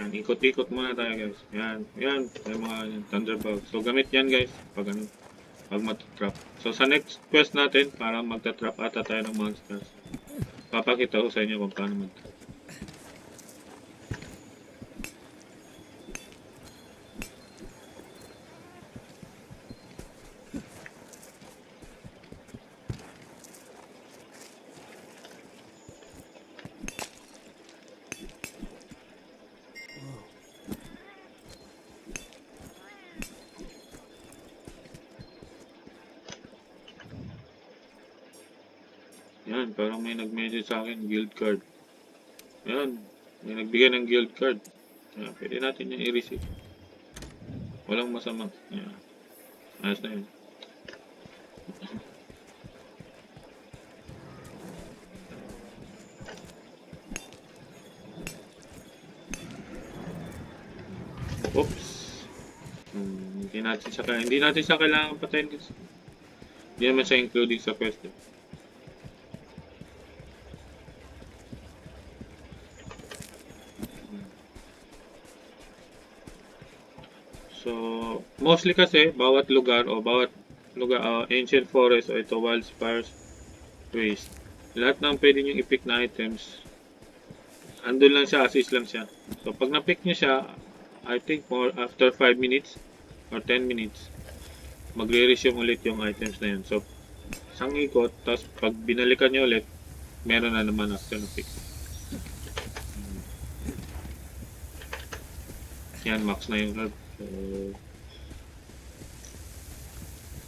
Yan, ikot-ikot muna tayo guys. Yan, yan, may mga thunderbolt. So gamit yan guys, pag ano, pag matatrap. So sa next quest natin, para magta-trap ata tayo ng monsters. Papakita ko sa inyo kung paano mag-trap. Yan, parang may nag-message sa akin, guild card. Yan, may nagbigay ng guild card. Yan, pwede natin yung i-receive. Walang masama. Yan, ayos na yun. Oops. Hindi natin siya kailangan patayin. Hindi naman siya including sa quest. So, mostly kasi, bawat lugar, ancient forest o ito, wildfires, waste. Lahat ng pwede nyo i-pick na items, andun lang siya, assist lang siya. So, pag na-pick nyo siya, I think more after 5 minutes or 10 minutes, magre-resume ulit yung items na yun. So, isang ikot, tapos pag binalikan nyo ulit, meron na naman after na-pick. Yan, max na yung herb. So,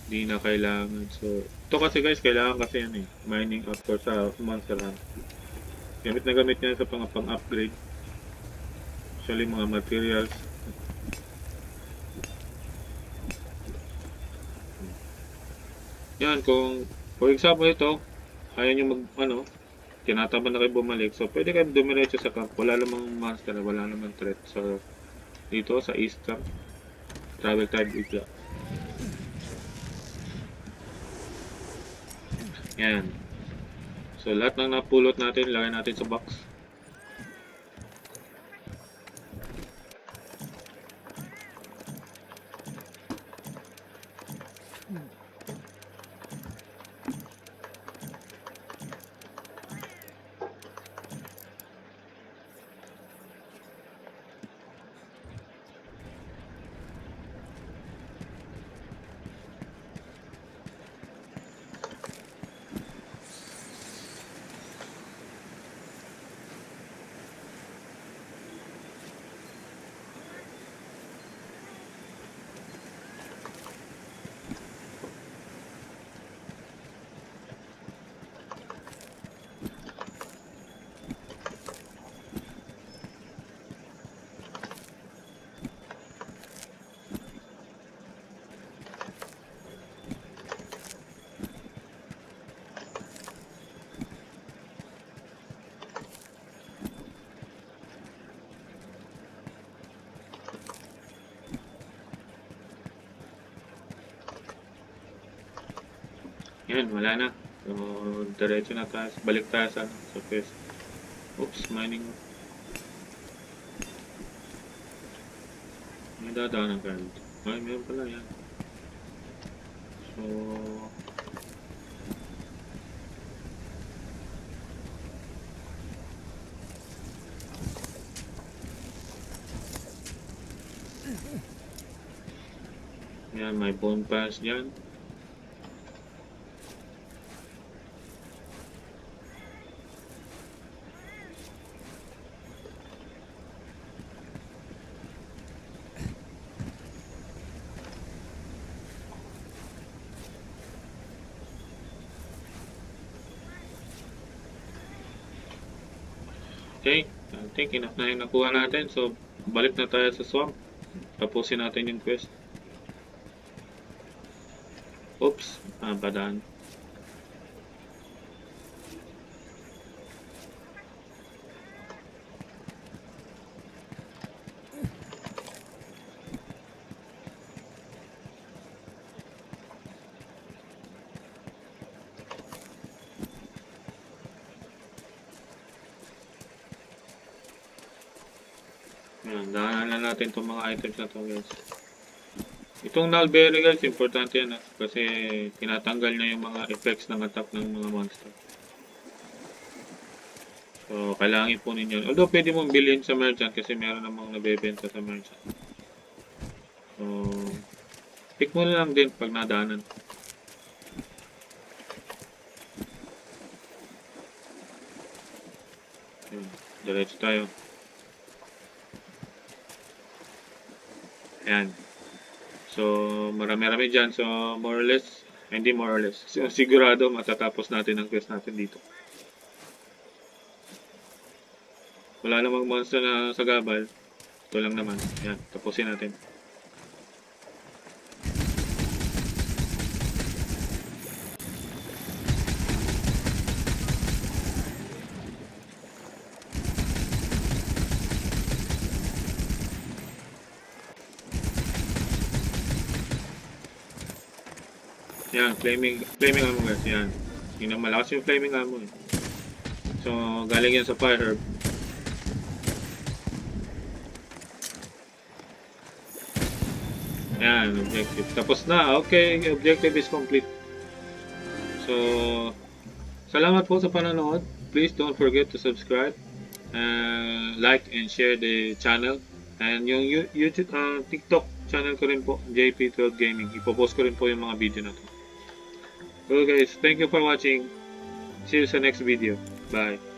di na kailangan. So, ito kasi guys, kailangan kasi yan eh. Mining after sa monster hunt. Gamit na gamit yan sa pang-upgrade. Actually, mga materials. Yan, kung, for example ito, ayaw nyo tinataban na kayo bumalik. So, pwede kayo dumiretso sa camp. Wala namang monster, wala namang threat. So, dito sa eastern, travel tayo bigla. Yan. So, lahat ng napulot natin, lagay natin sa box. Yan, wala na. So, diretso na tayo. Balik tayo sa quest. Oops, mining. May dadaan ng card. Ay, meron pala yan. So, yan, may bone pass dyan. Okay, I think enough na yung nakuha natin. So, balik na tayo sa swamp. Tapusin natin yung quest. Oops, padaan. Yan, daanan na natin itong mga items na to guys. Itong Nulberry guys, importante yan kasi tinatanggal niya yung mga effects ng attack ng mga monster. So, kailangan ipunin yun. Although, pwede mong bilhin sa merchant kasi meron namang nabebenta sa merchant. So, pick mo na lang din pag nadaanan. Yun, diretso tayo. Ayan. So, marami-rami dyan. So, more or less, hindi more or less. So, sigurado matatapos natin ang quest natin dito. Wala namang monster na sa gabal. Ito lang naman. Ayan, tapusin natin. Yan, flaming ammo guys, yan. Yun ang malakas yung flaming ammo eh. So, galing yan sa fire herb. Yan, objective. Tapos na, okay, objective is complete. So, salamat po sa panonood. Please don't forget to subscribe, like and share the channel. And yung YouTube, TikTok channel ko rin po, JP12 Gaming. Ipopost ko rin po yung mga video na to. So guys, thank you for watching. See you sa next video. Bye.